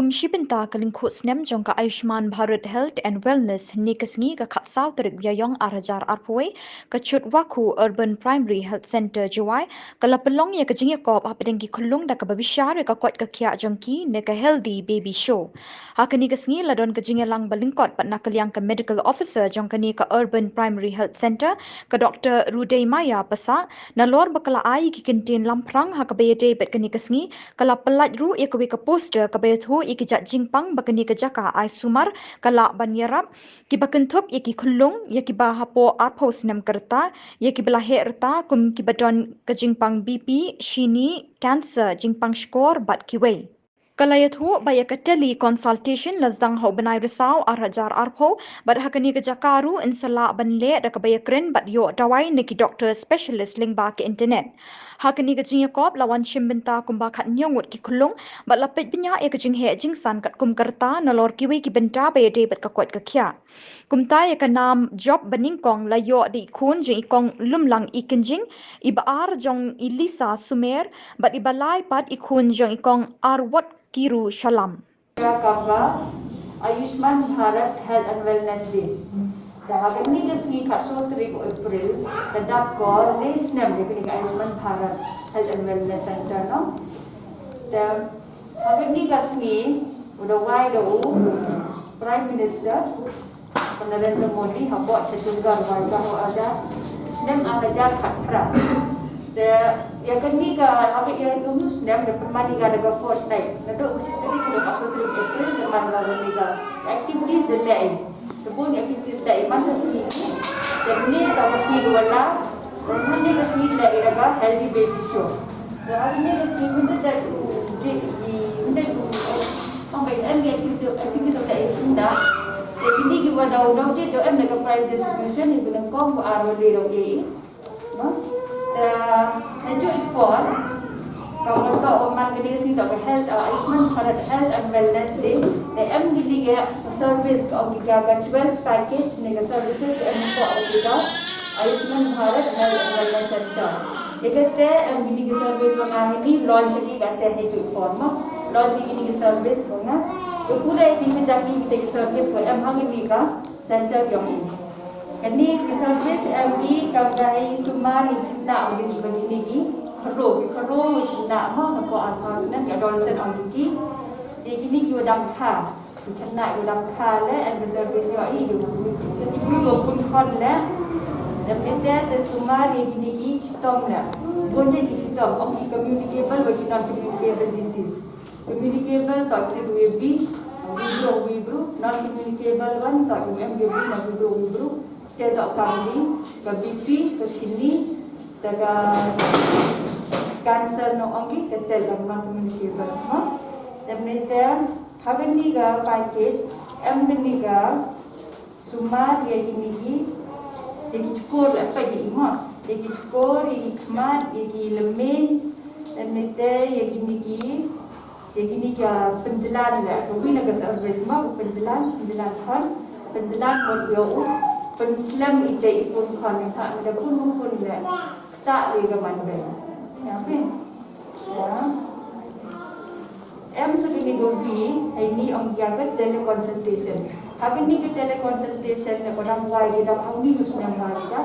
Shibinta kalingkut snem jong ka Ayushman Bharat Health and Wellness ni kasngi ka khatsau terik biayong arajar arpoi ka Chutwakhu Urban Primary Health Center Jiwai kala Pynlong ya ka jingiakob hapdeng ki khyllung da ka babishar ka koit ka khiah jong ki ne ka healthy baby show. Hakani kasngi ladon ka jingialang balingkot pat nakalyang ka medical officer jong kani ka Urban Primary Health Center ka Dr. Ruday Maya pasa nalor bakala ai ki kintin lamprang hakabayade bet kani kasngi kala pelat ru ya ka poster ka bayathu iki jak jingpang bakani ke jaka ai sumar kala banyarap ki bakentup iki khyllung ki bahapo arpos nam kerta ki belahe erta kum ki badon ke jingpang BP shini cancer jingpang skor bat ki wei Kalayat hu baya ka tele consultation lazdang ho banai risau arhajar arpho bad hakani ka jakaru insala banle da ka baya kren bad yo dawai neki doctor specialist lyngba ke internet hakani ka jingiakob lawan shimbenta kumba khat nyongut ki khulung bad lapet binya e ka jinghe jingsan kat kum karta nalor kiwi ki benta baya de bad ka kwat ka khya kumta ya ka nam job baningkong la yo di khun jing ikong lumlang ikinjing ibaar jong ilisa sumer bad ibalai pat ikhun jong ikong arwat Kiru Shalom. Cover Ayushman Bharat Health and Wellness Day. The Hagani Gasni Kasho 3 April, the duck call, Lace Name, Ayushman Bharat Health and Wellness Center. No? The Hagani Gasni, with a wide Prime Minister, Narendra Modi, have watched Chhatwakhu UPHC, Snem Arajar Khatra. The Yakaniga habit Yagumus never the Maniga fortnight. The dog which is the Maniga activities the lay. The bone activities that Imantasi, the need of a Sigwala, the Maniga Sleep that Iraga, healthy baby show. The Haniga Sleep that activities of the Inda. The Kinigi were now noted to end the prize distribution into the combo hour day of A. Enjoy for kalau untuk orang kini sini tak health, Ayushman Bharat Health and Wellness Day. The M gini service ke orang kita 12 package ni services ke M ko orang kita Ayushman Bharat Health and Wellness Center. Dekatnya M gini service orang ini launch ni kata itu form, launch gini service orang. Itu pula ini menjadi kita service ko M hang ini ka center yang ini. Kini service MD kagay sumari na ang begini karo na mo ko advance na adolescent ang gini dam kha kena dam kha le and service yo I jadi guru pun kon le the sumari gini chitom na bonje chitom ang communicable bagi non communicable disease communicable tak kita wibru non communicable one tak MGB na wibru Tidak kami, ke BP, ke sini, dengan cancer no ongi, ke tel non communicable. Kemudian, hari ni ga package, ni ga sumar yang ini, yang cukur apa je imah, yang cukur, yang cemat, yang lemen, kemudian yang ini ga penjelan lah, kami nak service mah penjelan buat Penslam ite ipun kan tak ada pun le tak le gaman be ya ben ya em segini gobi ini om jaga teleconsultation hari ni ke teleconsultation le orang wai dia dah ni us yang baca